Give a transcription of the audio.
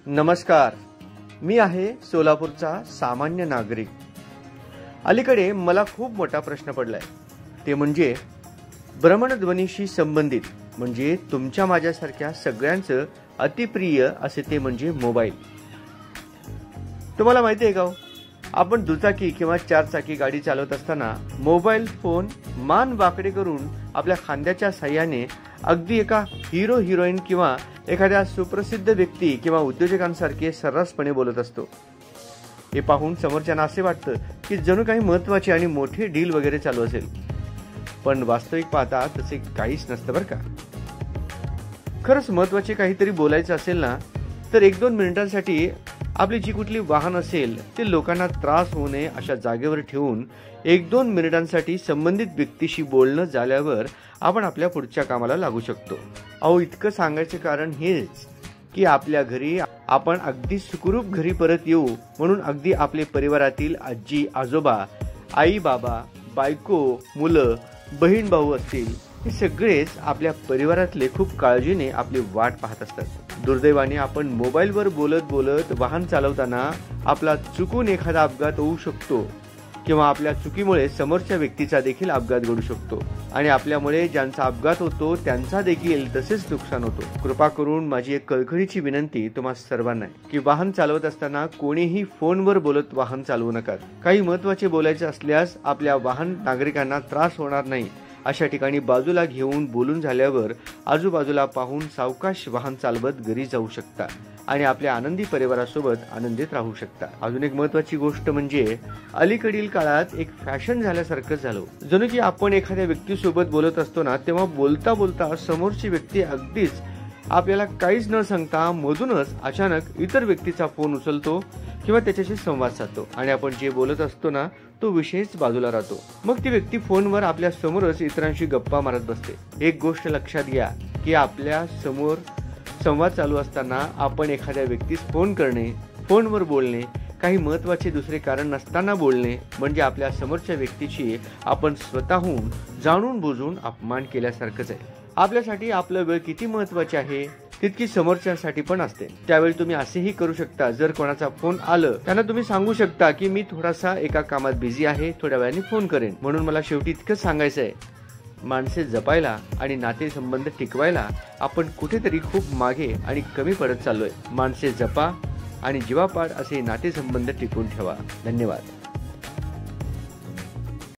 नमस्कार, मी आहे सोलापूरचा सामान्य नागरिक। अलीकडे मला खूप मोठा प्रश्न पडलाय, ते म्हणजे भ्रमणध्वनीशी संबंधित, म्हणजे तुमच्या माझ्यासारख्या सगळ्यांचं अतिप्रिय असे ते म्हणजे मोबाईल। तुम्हाला माहिती आहे का, आपण दुचाकी किंवा चारचाकी गाडी चालवत असताना मोबाईल फोन मान वाकडे करून आपल्या खांद्याच्या साह्याने अगदी एका हिरो हिरोईन किंवा एखाद्या सुप्रसिद्ध व्यक्ती किंवा उद्योजकांसारखे सर्रासपणे बोलत असतो। हे पाहून समोरच्यांना असे वाटतं की जणू काही महत्त्वाची आणि मोठी डील वगैरे चालू असेल, पण वास्तविक पाहता तसे काहीच नसतं बरं का। खरंच महत्त्वाचे काहीतरी बोलायचं असेल ना, तर 1-2 मिनिटांसाठी आपली जी कुठली वाहन असेल ते लोकांना त्रास होऊ नये अशा जागेवर ठेवून 1-2 मिनिटांसाठी संबंधित व्यक्तीशी बोलणं झाल्यावर आपण आपल्या पुढच्या कामाला लागू शकतो। अहो, इतकं सांगायचे कारण हेच की आपल्या घरी आपण अगदी सुखरूप घरी परत येऊ म्हणून अगदी आपले परिवारातील आजी आजोबा, आई बाबा, बायको, मुलं, बहीण भाऊ असतील, हे सगळेच आपल्या परिवारातले खूप काळजीने आपली वाट पाहत असतात। दुर्दैवाने आपण मोबाईलवर बोलत बोलत वाहन चालवताना आपला चुकून एखादा अपघात होऊ शकतो किंवा आपल्या चुकीमुळे समोरच्या व्यक्तीचा देखील अपघात घडू शकतो आणि आपल्यामुळे ज्यांचा अपघात होतो त्यांचा देखील तसेच नुकसान होतो। कृपा करून माझी एक कळकळीची विनंती तुम्हा सर्वांना आहे की वाहन चालवत असताना कोणीही फोनवर बोलत वाहन चालवू नका। काही महत्त्वाचे बोलायचे असल्यास आपल्या वाहन नागरिकांना त्रास होणार नाही अशा ठिकाणी बाजूला घेऊन बोलून झाल्यावर आजूबाजूला पाहून सावकाश वाहन चालवत घरी जाऊ शकता आणि आपल्या आनंदी परिवारासोबत आनंदित राहू शकता। अजून एक महत्त्वाची गोष्ट म्हणजे अलीकडील काळात एक फॅशन झाल्यासारखं झालं, जणू की आपण एखाद्या व्यक्तीसोबत बोलत असतो ना, तेव्हा बोलता बोलता समोरची व्यक्ती अगदीच आपल्याला काहीच न सांगता मधूनच अचानक इतर व्यक्तीचा फोन उचलतो किंवा त्याच्याशी संवाद साधतो आणि आपण जे बोलत असतो ना तो विषयच बाजूला राहतो। मग ती व्यक्ती फोनवर आपल्या समोरच इतरांशी गप्पा मारत बसते। एक गोष्ट लक्षात घ्या की आपल्या समोर संवाद चालू असताना आपण एखाद्या व्यक्तीस फोन करणे, फोनवर बोलणे, काही महत्त्वाचे दुसरे कारण नसताना बोलणे म्हणजे आपल्या समोरच्या व्यक्तीची आपण स्वतःहून जाणून बुजून अपमान केल्यासारखंच आहे। आपल्यासाठी आपला वेळ किती महत्त्वाची आहे तितकी समोरच्यासाठी पण असते। त्यावेळी तुम्ही असेही करू शकता, जर कोणाचा फोन आलं त्यांना तुम्ही सांगू शकता की मी थोडासा एका कामात बिझी आहे, थोड्या वेळाने फोन करेन। म्हणून मला शेवटी इतकंच सांगायचं आहे, माणसे जपायला आणि नातेसंबंध टिकवायला आपण कुठेतरी खूप मागे आणि कमी पडत चाललोय। माणसे जपा आणि जीवापाड असे नातेसंबंध टिकवून ठेवा। धन्यवाद।